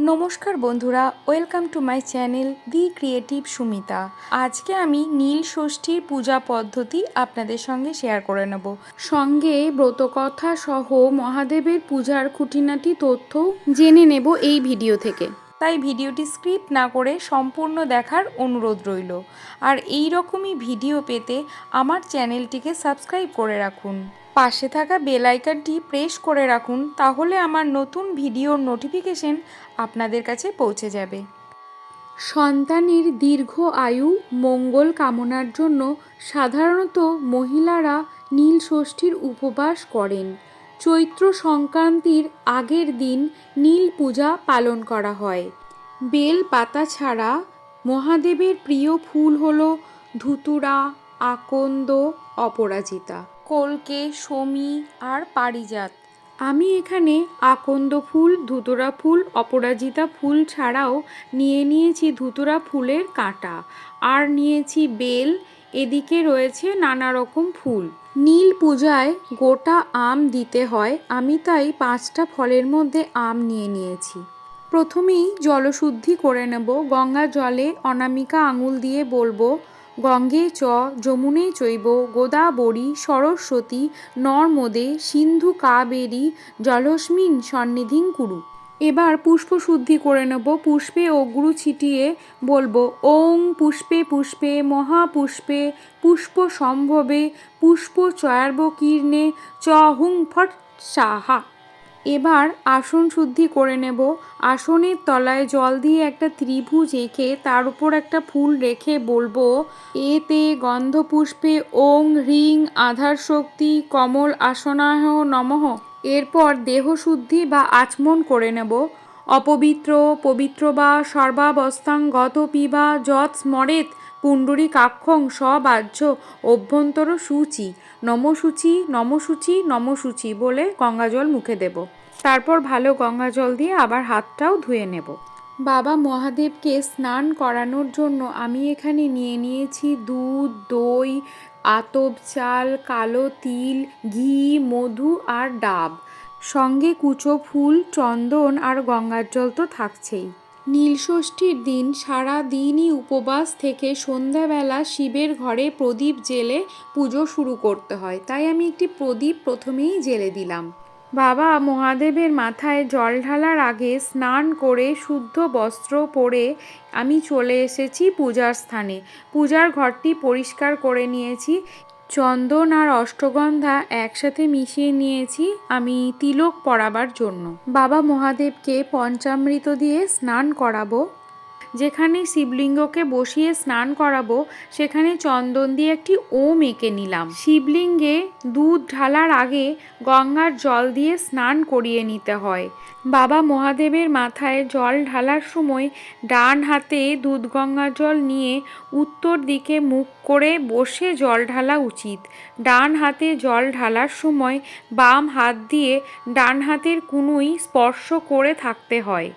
নমস্কার বন্ধুরা, welcome to my channel the creative Sumita. আজকে আমি নীল ষষ্ঠীর পূজা পদ্ধতি আপনাদের সঙ্গে শেয়ার করে নেব, সঙ্গে ব্রতকথা সহ মহাদেবের পূজার খুঁটিনাটি তথ্য জেনে নেব এই ভিডিও থেকে। তাই ভিডিওটি স্ক্রিপ্ট না করে সম্পূর্ণ দেখার অনুরোধ রইল। আর এই রকমই ভিডিও পেতে আমার চ্যানেলটিকে সাবস্ক্রাইব করে রাখুন, পাশে থাকা বেল আইকনটি প্রেস করে রাখুন, তাহলে আমার নতুন ভিডিওর নোটিফিকেশন আপনাদের কাছে পৌঁছে যাবে। সন্তানের দীর্ঘ আয়ু মঙ্গল কামনার জন্য সাধারণত মহিলারা নীল ষষ্ঠীর উপবাস করেন। চৈত্র সংক্রান্তির আগের দিন নীল পূজা পালন করা হয়। বেল পাতা ছাড়া মহাদেবের প্রিয় ফুল হল ধুতুরা, আকন্দ, অপরাজিতা, কলকে, শমী আর পারিজাত। আমি এখানে আকন্দ ফুল, ধুতুরা ফুল, অপরাজিতা ফুল ছাড়াও নিয়েছি ধুতুরা ফুলের কাঁটা, আর নিয়েছি বেল। এদিকে রয়েছে নানা রকম ফুল। নীল পূজায় গোটা আম দিতে হয়, আমি তাই 5টা ফলের মধ্যে আম নিয়েছি। প্রথমেই জলশুদ্ধি করে নেব। গঙ্গা জলে অনামিকা আঙুল দিয়ে বলবো, গঙ্গে চ যমুনে চৈব গোদাবরী সরস্বতী নর্মদে সিন্ধু কাবেরী জলস্মিন সন্নিধিং কুরু। এবার পুষ্প শুদ্ধি করে নেব। পুষ্পে অগ্রু ছিটিয়ে বলবো, ওং পুষ্পে পুষ্পে মহাপুষ্পে পুষ্প সম্ভবে পুষ্প চয়ার্বকীর্ণে চ হুং ফট সাহা। এবার আসন শুদ্ধি করে নেব। আসনের তলায় জল দিয়ে একটা ত্রিভুজ এঁকে তার উপর একটা ফুল রেখে বলবো, এতে গন্ধপুষ্পে ওং হ্রিং আধার শক্তি কমল আসনায় নমঃ। এরপর দেহ শুদ্ধি বা আচমন করে নেব। অপবিত্র পবিত্র বা সর্বাবস্থাং গত পিবা যৎ স্মরেত পুণ্ডরীকাক্ষং সবাহ্য অভ্যন্তর সূচি নমসূচি নমসূচি নমসূচি বলে গঙ্গাজল মুখে দেব। তারপর ভালো গঙ্গাজল দিয়ে আবার হাতটাও ধুয়ে নেব। বাবা মহাদেবকে স্নান করানোর জন্য আমি এখানে নিয়েছি দুধ, দই, আতপ চাল, কালো তিল, ঘি, মধু আর ডাব, সঙ্গে কুচো ফুল, চন্দন আর গঙ্গার জল তো থাকছেই। নীলষষ্ঠীর দিন সারা দিনই উপবাস থেকে সন্ধ্যাবেলা শিবের ঘরে প্রদীপ জেলে পুজো শুরু করতে হয়, তাই আমি একটি প্রদীপ প্রথমেই জেলে দিলাম। বাবা মহাদেবের মাথায় জল ঢালার আগে স্নান করে শুদ্ধ বস্ত্র পরে আমি চলে এসেছি পূজার স্থানে। পূজার ঘরটি পরিষ্কার করে নিয়েছি। চন্দন আর অষ্টগন্ধা একসাথে মিশিয়ে নিয়েছি আমি তিলক পরাবার জন্য। বাবা মহাদেবকে পঞ্চামৃত দিয়ে স্নান করাবো। যেখানে শিবলিঙ্গকে বসিয়ে স্নান করাবো সেখানে চন্দন দিয়ে একটি ওম এঁকে নিলাম। শিবলিঙ্গে দুধ ঢালার আগে গঙ্গার জল দিয়ে স্নান করিয়ে নিতে হয়। বাবা মহাদেবের মাথায় জল ঢালার সময় ডান হাতে দুধ গঙ্গা জল নিয়ে উত্তর দিকে মুখ করে বসে জল ঢালা উচিত। ডান হাতে জল ঢালার সময় বাম হাত দিয়ে ডান হাতের কনুই স্পর্শ করে থাকতে হয়।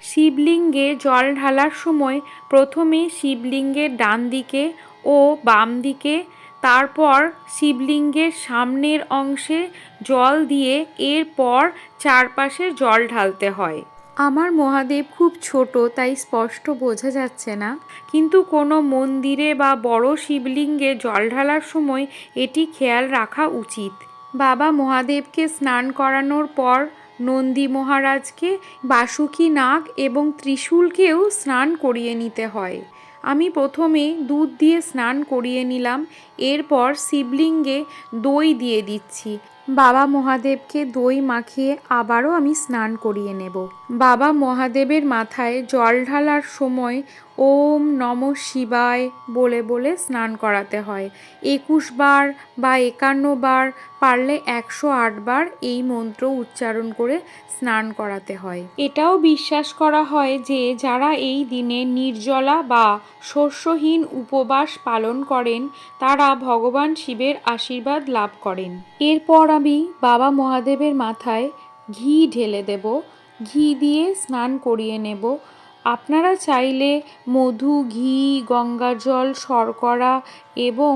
শিবলিঙ্গে জল ঢালার সময় প্রথমে শিবলিঙ্গের ডান দিকে ও বাম দিকে, তারপর শিবলিঙ্গের সামনের অংশে জল দিয়ে এরপর চারপাশে জল ঢালতে হয়। আমার মহাদেব খুব ছোট, তাই স্পষ্ট বোঝা যাচ্ছে না, কিন্তু কোনো মন্দিরে বা বড় শিবলিঙ্গে জল ঢালার সময় এটি খেয়াল রাখা উচিত। বাবা মহাদেবকে স্নান করানোর পর নন্দী মহারাজকে, বাসুকী নাগ এবং ত্রিশূলকেও স্নান করিয়ে নিতে হয়। আমি প্রথমে দুধ দিয়ে স্নান করিয়ে নিলাম, এরপর শিবলিঙ্গে দই দিয়ে দিচ্ছি। বাবা মহাদেবকে দই মাখিয়ে আবারও আমি স্নান করিয়ে নেব। বাবা মহাদেবের মাথায় জল ঢালার সময় ওম নমঃ শিবায় বলে বলে স্নান করাতে হয়। 21 বার বা 51 বার, পারলে 108 বার এই মন্ত্র উচ্চারণ করে স্নান করাতে হয়। এটাও বিশ্বাস করা হয় যে যারা এই দিনে নির্জলা বা শস্যহীন উপবাস পালন করেন তারা ভগবান শিবের আশীর্বাদ লাভ করেন। এরপর আমি বাবা মহাদেবের মাথায় ঘি ঢেলে দেব। ঘি দিয়ে স্নান করিয়ে নেব। আপনারা চাইলে মধু, ঘি, গঙ্গাজল, শর্করা এবং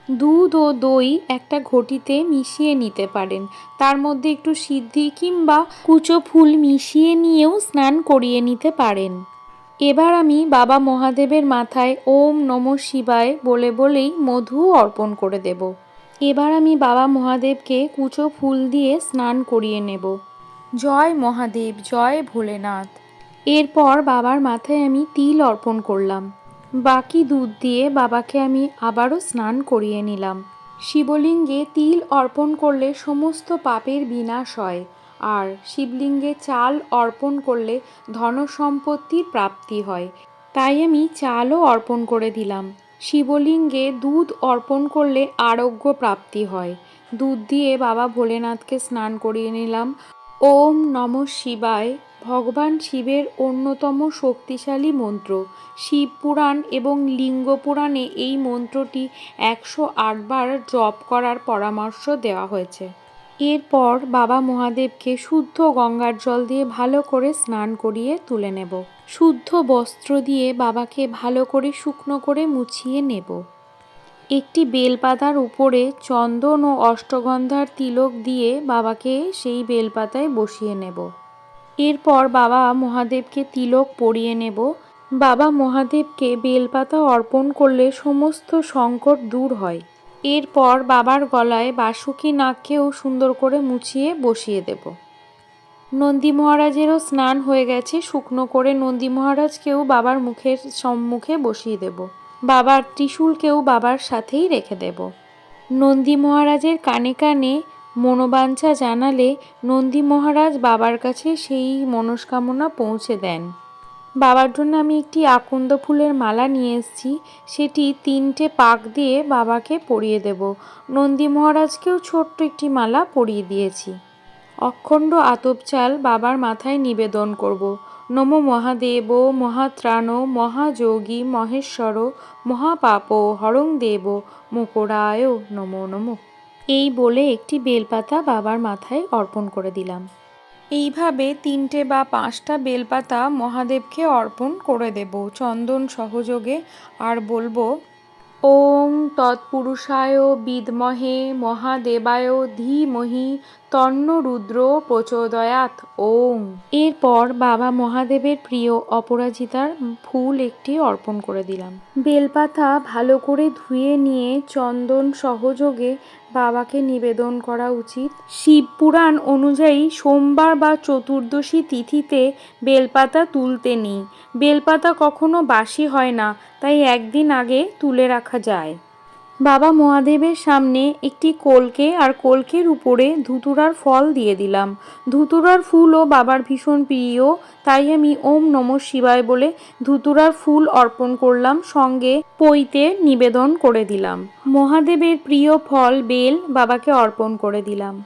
দুধ ও দই একটা ঘটিতে মিশিয়ে নিতে পারেন, তার মধ্যে একটু সিদ্ধি কিংবা কুচো ফুল মিশিয়ে নিয়েও স্নান করিয়ে নিতে পারেন। এবার আমি বাবা মহাদেবের মাথায় ওম নমঃ শিবায় বলে বলেই মধু অর্পণ করে দেব। এবার আমি বাবা মহাদেবকে কুচো ফুল দিয়ে স্নান করিয়ে নেব। জয় মহাদেব, জয় ভোলেনাথ। এরপর বাবার মাথায় আমি তিল অর্পণ করলাম। বাকি দুধ দিয়ে বাবাকে আমি আবারও স্নান করিয়ে নিলাম। শিবলিঙ্গে তিল অর্পণ করলে সমস্ত পাপের বিনাশ হয়, আর শিবলিঙ্গে চাল অর্পণ করলে ধন সম্পত্তির প্রাপ্তি হয়, তাই আমি চালও অর্পণ করে দিলাম। শিবলিঙ্গে দুধ অর্পণ করলে আরোগ্য প্রাপ্তি হয়। দুধ দিয়ে বাবা ভোলেনাথকে স্নান করিয়ে নিলাম। ওম নমঃ শিবায় ভগবান শিবের অন্যতম শক্তিশালী মন্ত্র। শিব পুরাণ এবং লিঙ্গ পুরাণে এই মন্ত্রটি 108 বার জপ করার পরামর্শ দেওয়া হয়েছে। এরপর বাবা মহাদেবকে শুদ্ধ গঙ্গার জল দিয়ে ভালো করে স্নান করিয়ে তুলে নেব। শুদ্ধ বস্ত্র দিয়ে বাবাকে ভালো করে শুকনো করে মুছিয়ে নেব। একটি বেলপাতার উপরে চন্দন ও অষ্টগন্ধার তিলক দিয়ে বাবাকে সেই বেলপাতায় বসিয়ে নেব। এরপর বাবা মহাদেবকে তিলক পরিয়ে নেব। বাবা মহাদেবকে বেলপাতা অর্পণ করলে সমস্ত সংকট দূর হয়। এরপর বাবার গলায় বাসুকি নাগকেও সুন্দর করে মুছিয়ে বসিয়ে দেব। নন্দী মহারাজেরও স্নান হয়ে গেছে, শুকনো করে নন্দী মহারাজকেও বাবার মুখের সম্মুখে বসিয়ে দেব। বাবার ত্রিশূলকেও বাবার সাথেই রেখে দেব। নন্দী মহারাজের কানে কানে মনোবাঞ্ছা জানালে নন্দী মহারাজ বাবার কাছে সেই মনস্কামনা পৌঁছে দেন। বাবার জন্য আমি একটি আকন্দ ফুলের মালা নিয়ে এসেছি, সেটি 3টে পাক দিয়ে বাবাকে পরিয়ে দেব। নন্দী মহারাজকেও ছোট্ট একটি মালা পরিয়ে দিয়েছি। অখণ্ড আতপ চাল বাবার মাথায় নিবেদন করব। নমো মহাদেব মহাত্রাণ মহাযোগী মহেশ্বর মহাপাপ হরং দেব মকরায় নমো নমঃ। এই বলে একটি বেলপাতা বাবার মাথায় অর্পণ করে দিলাম। এইভাবে 3টে বা 5টা বেলপাতা মহাদেবকে অর্পণ করে দেব চন্দন সহযোগে, আর বলবো ওং তৎপুরুষায় বিদ্মহে মহাদেবায় ধীমহি তন্ন রুদ্র প্রচোদয়াৎ ওং। এরপর বাবা মহাদেবের প্রিয় অপরাজিতার ফুল একটি অর্পণ করে দিলাম। বেলপাতা ভালো করে ধুয়ে নিয়ে চন্দন সহযোগে বাবাকে নিবেদন করা উচিত। শিবপুরাণ অনুযায়ী সোমবার বা চতুর্দশী তিথিতে বেলপাতা তুলতে নেই। বেলপাতা কখনো বাসি হয় না, তাই একদিন আগে তুলে রাখা যায়। বাবা মহাদেবের সামনে একটি কলকে আর কলকের উপরে ধুতুরার ফল দিয়ে দিলাম। ধুতুরার ফুলও বাবার ভীষণ প্রিয়, তাই আমি ওম নমঃ শিবায় বলে ধুতুরার ফুল অর্পণ করলাম, সঙ্গে পইতে নিবেদন করে দিলাম। মহাদেবের প্রিয় ফল বেল বাবাকে অর্পণ করে দিলাম।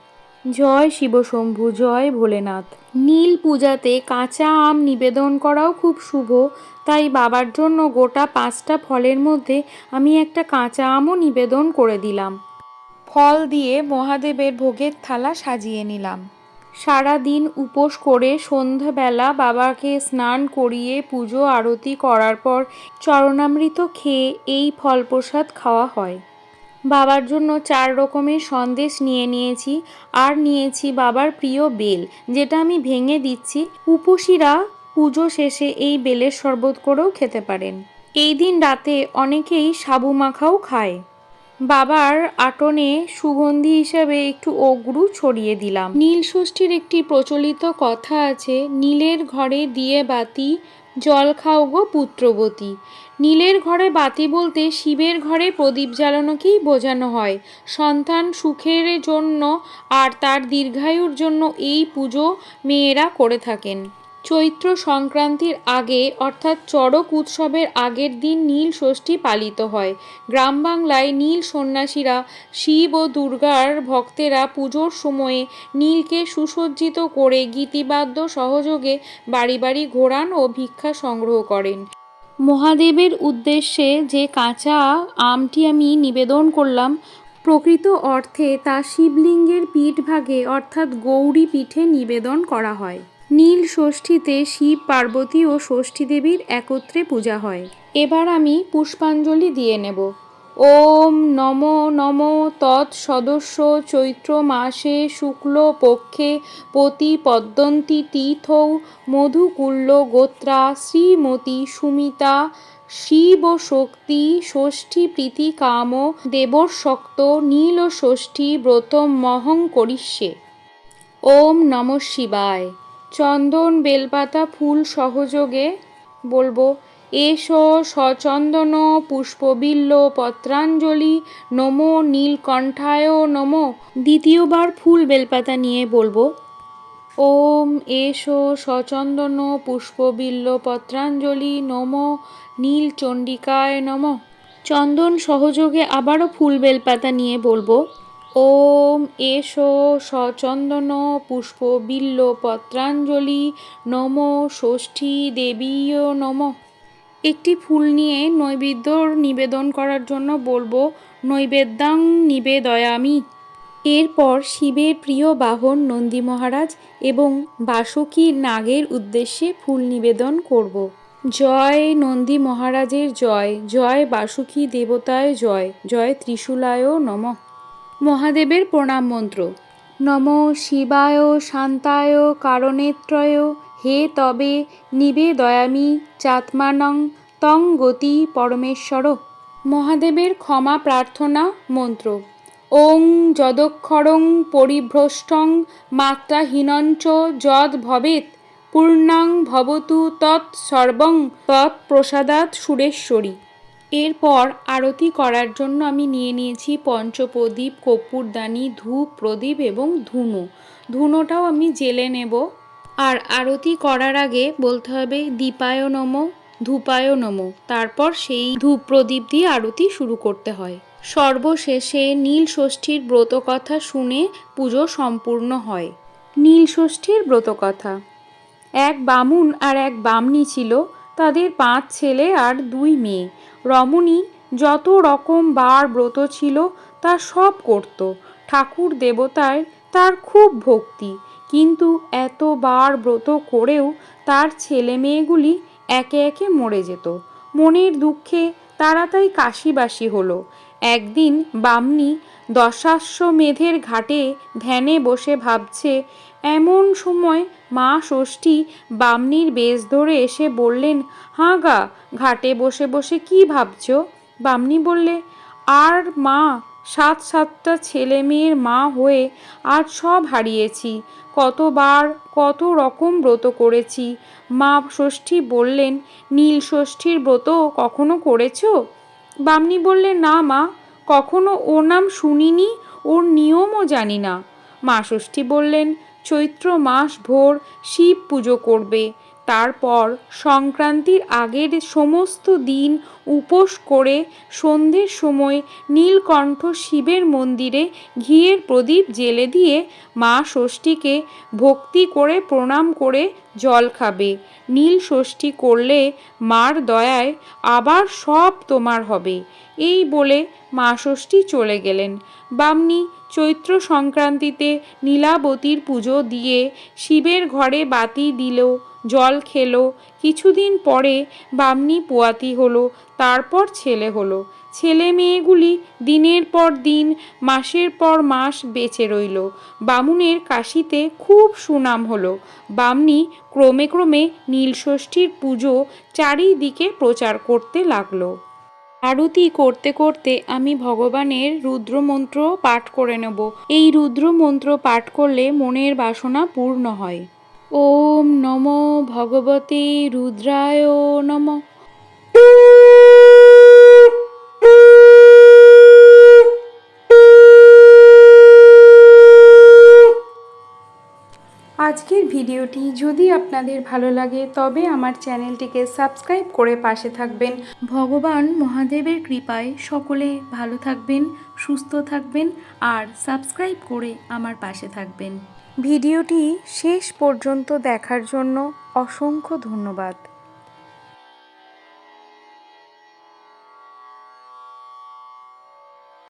জয় শিবশম্ভু, জয় ভোলেনাথ। নীল পূজাতে কাঁচা আম নিবেদন করাও খুব শুভ, তাই বাবার জন্য গোটা 5টা ফলের মধ্যে আমি একটা কাঁচা আমও নিবেদন করে দিলাম। ফল দিয়ে মহাদেবের ভোগের থালা সাজিয়ে নিলাম। সারা দিন উপোস করে সন্ধ্যাবেলা বাবাকে স্নান করিয়ে পুজো আরতি করার পর চরণামৃত খেয়ে এই ফল প্রসাদ খাওয়া হয়। বাবার জন্য 4 রকমের সন্দেশ নিয়ে নিয়েছি, আর নিয়েছি বাবার প্রিয় বেল, যেটা আমি ভেঙে দিচ্ছি। উপসীরা পুজো শেষে এই বেলের শরবত করেও খেতে পারেন। এই দিন রাতে অনেকেই সাবু মাখাও খায়। বাবার আটনে সুগন্ধি হিসাবে একটু অগরু ছড়িয়ে দিলাম। নীল ষষ্ঠীর একটি প্রচলিত কথা আছে, নীলের ঘরে দিয়ে বাতি জল খাও গো পুত্রবতী। নীলের ঘরে বাতি বলতে শিবের ঘরে প্রদীপ জ্বালানোকেই বোঝানো হয়। সন্তান সুখের জন্য আর তার দীর্ঘায়ুর জন্য এই পুজো মেয়েরা করে থাকেন। চৈত্র সংক্রান্তির আগে অর্থাৎ চড়ক উৎসবের আগের দিন নীল ষষ্ঠী পালিত হয়। গ্রাম বাংলায় নীল সন্ন্যাসীরা শিব ও দুর্গার ভক্তেরা পুজোর সময়ে নীলকে সুসজ্জিত করে গীতিবাদ্য সহযোগে বাড়ি বাড়ি ঘোরান ও ভিক্ষা সংগ্রহ করেন। মহাদেবের উদ্দেশ্যে যে কাঁচা আমটি আমি নিবেদন করলাম, প্রকৃত অর্থে তা শিবলিঙ্গের পীঠভাগে অর্থাৎ গৌরী পীঠে নিবেদন করা হয়। নীল ষষ্ঠীতে শিব পার্বতী ও ষষ্ঠী দেবীর একত্রে পূজা হয়। এবার আমি পুষ্পাঞ্জলি দিয়ে নেব। ওম নমো নমো তৎসদস্য চৈত্র মাসে শুক্ল পক্ষে প্রতিপদ্যন্তি তীর্থৌ মধুকুল্ল গোত্রা শ্রীমতী সুমিতা শিবশক্তি ষষ্ঠী প্রীতি কাম দেবশক্ত নীল ষষ্ঠী ব্রতমহং করিষ্যে। ওম নমঃ শিবায়। চন্দন বেলপাতা ফুল সহযোগে বলবো এষ সচন্দন পুষ্পবিল্ল পত্রাঞ্জলি নমো নীলকণ্ঠায় নমো। দ্বিতীয়বার ফুল বেলপাতা নিয়ে বলবো ওম এষ সচন্দন পুষ্পবিল্ল পত্রাঞ্জলি নমো নীলচণ্ডিকায় নমঃ। চন্দন সহযোগে আবারও ফুল বেলপাতা নিয়ে বলবো ওম এষ সচন্দন পুষ্পবিল্ল পত্রাঞ্জলি নমো ষষ্ঠী দেবীয় নমঃ। একটি ফুল নিয়ে নৈবেদ্য নিবেদন করার জন্য বলবো নৈবেদ্যাং নিবেদয়ামি। এরপর শিবের প্রিয় বাহন নন্দী মহারাজ এবং বাসুকী নাগের উদ্দেশ্যে ফুল নিবেদন করব। জয় নন্দী মহারাজের জয়, জয় বাসুকী দেবতায় জয়, জয় ত্রিশূলায় নমঃ। মহাদেবের প্রণাম মন্ত্র। নমঃ শিবায় শান্তায় কারণেত্রয় হে তবে নিবেদয়ামি চাত্মানং তং গতি পরমেশ্বর। মহাদেবের ক্ষমা প্রার্থনা মন্ত্র। ওং যদক্ষরং পরিভ্রষ্টং মাত্রাহীনঞ্চ যদ ভবেৎ পূর্ণাং ভবতু তৎ সর্বং তৎপ্রসাদাৎ সুরেশ্বরী। এরপর আরতি করার জন্য আমি নিয়ে নিয়েছি পঞ্চপ্রদীপ, কর্পূরদানি, ধূপ, প্রদীপ এবং ধুনো। ধুনোটাও আমি জেলে নেব। আর আরতি করার আগে বলতে হবে দীপায় নমঃ, ধূপায় নমঃ। তারপর সেই ধূপ প্রদীপ দিয়ে আরতি শুরু করতে হয়। সর্বশেষে নীল ষষ্ঠীর ব্রতকথা শুনে পুজো সম্পূর্ণ হয়। নীল ষষ্ঠীর ব্রতকথা। এক বামুন আর এক বামনী ছিল, তাদের 5 ছেলে আর 2 মেয়ে। রমণী যত রকম বার ব্রত ছিল তা সব করত। ঠাকুর দেবতায় তার খুব ভক্তি, কিন্তু এত বার ব্রত করেও তার ছেলে মেয়েগুলি একে একে মরে যেত। মনের দুঃখে তারা তাই কাশিবাসী হলো। একদিন বামনী দশাশ্বমেধের ঘাটে ধ্যানে বসে ভাবছে, এমন সময় মা ষষ্ঠী বামনীর বেশ ধরে এসে বললেন, হাঁ গা, ঘাটে বসে বসে কি ভাবছ? বামনী বললে, আর মা, 7টা ছেলে মেয়ের মা হয়ে আজ সব হারিয়েছি। কতবার কত রকম ব্রত করেছি। মা ষষ্ঠী বললেন, নীল ষষ্ঠীর ব্রত কখনো করেছ? বামনী বললে, না মা, কখনো ওর নাম শুনিনি, ওর নিয়মও জানি না। মা ষষ্ঠী বললেন, চৈত্র মাস ভোর শিব পুজো করবে, তারপর সংক্রান্তির আগের সমস্ত দিন উপোস করে সন্ধ্যের সময় নীলকণ্ঠ শিবের মন্দিরে ঘিয়ের প্রদীপ জ্বেলে দিয়ে মা ষষ্ঠীকে ভক্তি করে প্রণাম করে জল খাবে। নীল ষষ্ঠী করলে মার দয়ায় আবার সব তোমার হবে। এই বলে মা ষষ্ঠী চলে গেলেন। বামনী চৈত্র সংক্রান্তিতে নীলাবতীর পুজো দিয়ে শিবের ঘরে বাতি দিল, জল খেলো। কিছুদিন পরে বামনী পোয়াতি হলো, তারপর ছেলে হলো। ছেলে মেয়েগুলি দিনের পর দিন, মাসের পর মাস বেঁচে রইল। বামুনের কাশিতে খুব সুনাম হলো। বামনী ক্রমে ক্রমে নীলষষ্ঠীর পুজো চারিদিকে প্রচার করতে লাগলো। আরতি করতে করতে আমি ভগবানের রুদ্রমন্ত্র পাঠ করে নেব। এই রুদ্রমন্ত্র পাঠ করলে মনের বাসনা পূর্ণ হয়। ওম নমো ভগবতে রুদ্রায় নমঃ। আজকের ভিডিওটি যদি আপনাদের ভালো লাগে তবে আমার চ্যানেলটিকে সাবস্ক্রাইব করে পাশে থাকবেন। ভগবান মহাদেবের কৃপায় সকলে ভালো থাকবেন, সুস্থ থাকবেন আর সাবস্ক্রাইব করে আমার পাশে থাকবেন। ভিডিওটি শেষ পর্যন্ত দেখার জন্য অসংখ্য ধন্যবাদ।